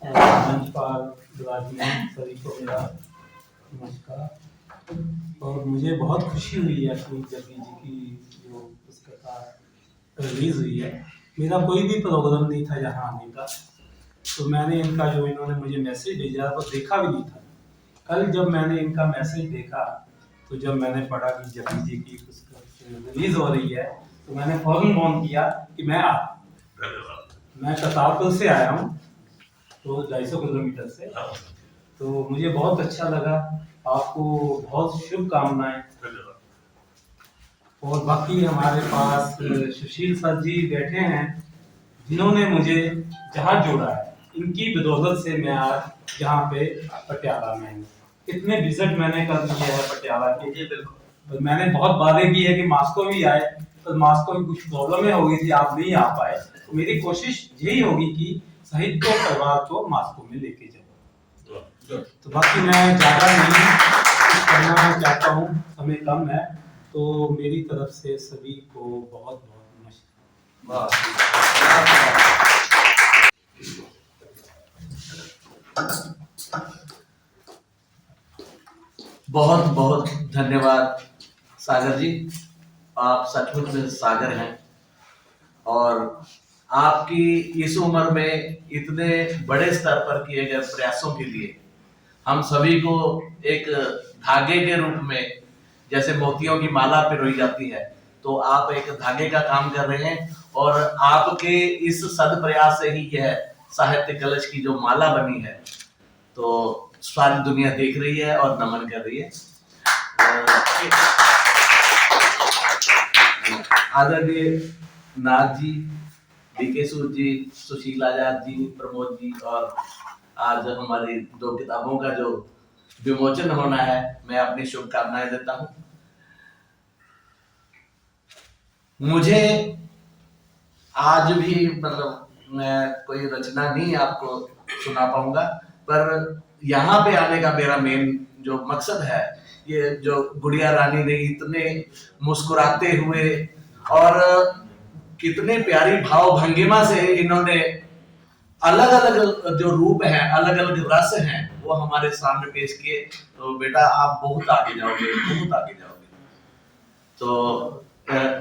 मंच पर विराजमान सभी को मेरा नमस्कार। और मुझे बहुत खुशी हुई है कि जग्गी जी की जो पुस्तक रिलीज हुई है। मेरा कोई भी प्रोग्राम नहीं था यहाँ आने का, तो मैंने इनका जो इन्होंने मुझे मैसेज भेजा वो देखा भी नहीं था। कल जब मैंने इनका मैसेज देखा, तो जब मैंने पढ़ा कि जग्गी जी की पुस्तक रिलीज हो रही है, तो मैंने फौरन फोन किया कि मैं करतारपुर से आया हूँ, तो 250 किलोमीटर से। तो मुझे बहुत अच्छा लगा। आपको बहुत शुभकामनाएं। और बाकी हमारे पास सुशील सर जी बैठे हैं, जिन्होंने मुझे जहाँ जोड़ा है। इनकी बदौलत से मैं आज यहाँ पे पटियाला में हूँ। इतने विजिट मैंने कर दिए हैं पटियाला के। तो मैंने बहुत वादे किए हैं कि मास्को भी आए, पर मास्को में कुछ प्रॉब्लमें हो गई थी, आप नहीं आ पाए। तो मेरी कोशिश यही होगी कि साहित्य परिवार को मास्को में लेके जाऊँ। तो बाकी मैं ज़्यादा नहीं कुछ कहना चाहता हूँ, समय कम है। तो मेरी तरफ से सभी को बहुत बहुत नमस्कार। बहुत बहुत धन्यवाद सागर जी, आप सचमुच में सागर हैं। और आपकी इस उम्र में इतने बड़े स्तर पर किए गए प्रयासों के लिए हम सभी को एक धागे के रूप में, जैसे मोतियों की माला पिरोई जाती है, तो आप एक धागे का काम कर रहे हैं। और आपके इस सद प्रयास से ही यह साहित्य कलश की जो माला बनी है, तो सारी दुनिया देख रही है और नमन कर रही है। आदरणीय नाथ जी, डीके सूद जी, सुशील आजाद जी, प्रमोद जी, और आज हमारी 2 किताबों का जो विमोचन होना है, मैं अपनी शुभकामनाएं देता हूं। मुझे आज भी मैं कोई रचना नहीं आपको सुना पाऊंगा, पर यहाँ पे आने का मेरा मेन जो मकसद है, ये जो गुड़िया रानी ने इतने मुस्कुराते हुए और कितने प्यारी भाव भंगिमा से इन्होंने अलग अलग जो रूप है, अलग अलग रस हैं, वो हमारे सामने पेश किए। तो बेटा आप बहुत आगे जाओगे, बहुत आगे जाओगे। तो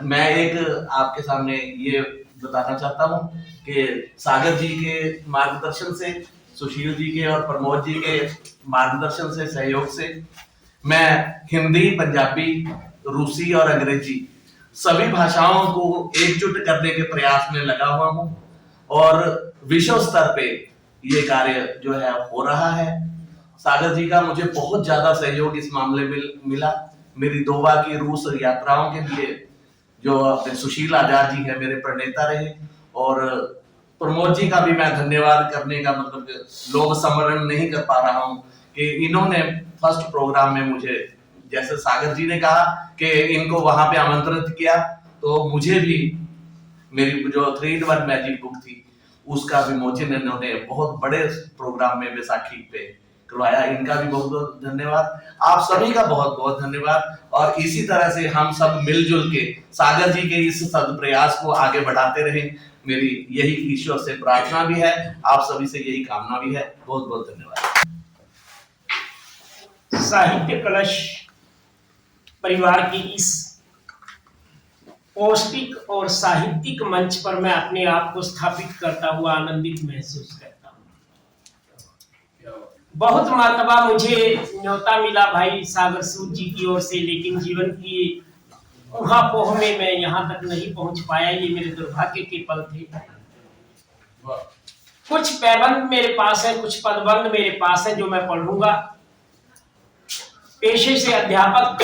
मैं एक आपके सामने ये बताना चाहता हूँ कि सागर जी के मार्गदर्शन से, सुशील जी के और प्रमोद जी के मार्गदर्शन से, सहयोग से मैं हिंदी, पंजाबी, रूसी और अंग्रेजी सभी भाषाओं को एकजुट करने के प्रयास में लगा हुआ हूँ। और विश्व स्तर पे ये कार्य जो है हो रहा है। सागर जी का मुझे बहुत ज्यादा सहयोग इस मामले में मिला। मेरी 2 बार की रूस यात्राओं के लिए जो अपने सुशील आजाद जी है, मेरे प्रणेता रहे। और प्रमोद जी का भी मैं धन्यवाद करने का लोभ समरण नहीं कर पा रहा हूँ कि इन्होंने फर्स्ट प्रोग्राम में मुझे, जैसे सागर जी ने कहा कि इनको वहां पे आमंत्रित किया, तो मुझे भी मेरी जो 3-in-1 मैजिक बुक थी उसका विमोचन इन्होंने बहुत बड़े प्रोग्राम में बैसाखी पे करवाया। इनका भी बहुत बहुत धन्यवाद। आप सभी का बहुत बहुत धन्यवाद। और इसी तरह से हम सब मिलजुल के सागर जी के इस सद प्रयास को आगे बढ़ाते रहें, मेरी यही ईश्वर से प्रार्थना भी है, आप सभी से यही कामना भी है। बहुत बहुत धन्यवाद। साहित्य कलश परिवार की इस पौष्टिक और साहित्यिक मंच पर मैं अपने आप को स्थापित करता हुआ आनंदित महसूस करता हूँ। बहुत मर्तबा मुझे न्योता मिला भाई सागर सूद जी की ओर से, लेकिन जीवन की ऊहापोह में मैं यहाँ तक नहीं पहुंच पाया। ये मेरे दुर्भाग्य के पल थे। कुछ पैबंद मेरे पास है, कुछ पदबंद मेरे पास है जो मैं पढ़ूंगा। पेशे से अध्यापक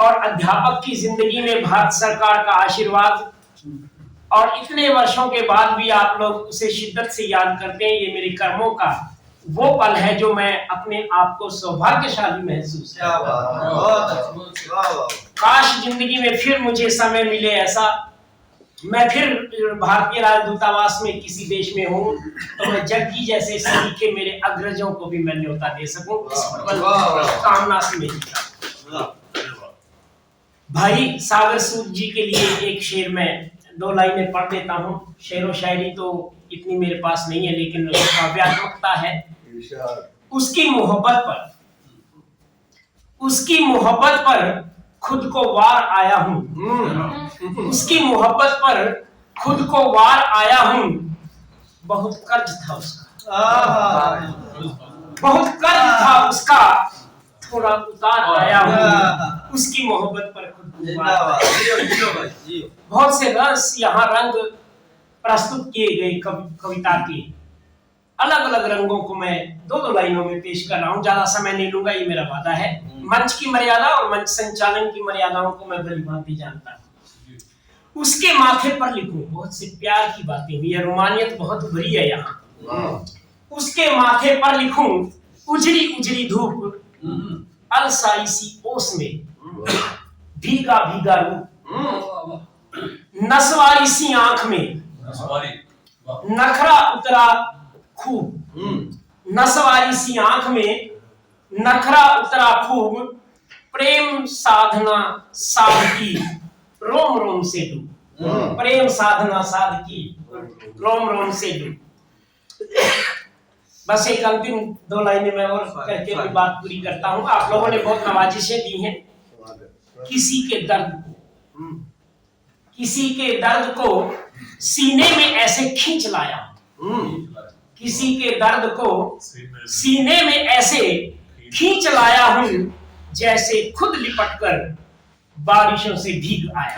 और अध्यापक की जिंदगी में भारत सरकार का आशीर्वाद, और इतने वर्षों के बाद भी आप लोग उसे शिद्दत से याद करते हैं। ये मेरे कर्मों का वो पल है जो मैं अपने आप को सौभाग्यशाली महसूस करता हूं। काश जिंदगी में फिर मुझे समय मिले ऐसा, मैं फिर भारतीय राजदूतावास में किसी देश में हूँ, तो मैं जग्गी जैसे सलीके मेरे अग्रजों को भी मैं न्योता दे सकूं। इस कामना से मेरी भाई सागर सूद जी के लिए एक शेर मैं दो लाइनें पढ़ देता हूँ। शेर व शायरी तो इतनी मेरे पास नहीं है, लेकिन काव्यात्मकता है। उसकी मोहब्बत पर खुद को वार आया हूँ। उसकी मोहब्बत पर खुद को वार आया हूँ। बहुत कर्ज था उसका, बहुत कर्ज था उसका, थोड़ा उतार आया हूँ। उसकी मोहब्बत पर खुद को वार। बहुत से रस यहाँ रंग प्रस्तुत किए गए कविता के। अलग अलग रंगों को मैं दो दो लाइनों में पेश कर रहा हूँ, ज्यादा समय नहीं लूंगा, ये मेरा वादा है। मंच की मर्यादा और मंच संचालन की मर्यादाओं को मैं भली भांति जानता हूँ। उसके माथे पर लिखूं, बहुत से प्यार की बातें हुई है, रोमानियत बहुत भरी है यहाँ। उसके माथे पर लिखूं, उजड़ी उजड़ी धूप अलसाई सी ओस में, भीगा भीगा रूप नसवारी सी आंख में, नखरा उतरा खूब। नसवारी सी आंख में नखरा उतरा खूब, प्रेम साधना साधकी रोम रोम से डूब। प्रेम साधना साधकी रोम रोम से डूब। बस एक अंतिम दो लाइनें मैं और करके अपनी बात पूरी करता हूँ। आप लोगों ने बहुत नवाजिशें दी हैं। किसी के दर्द को सीने में ऐसे खींच लाया, किसी के दर्द को सीने में ऐसे खींच लाया हूं, जैसे खुद लिपट कर बारिशों से भीग आया।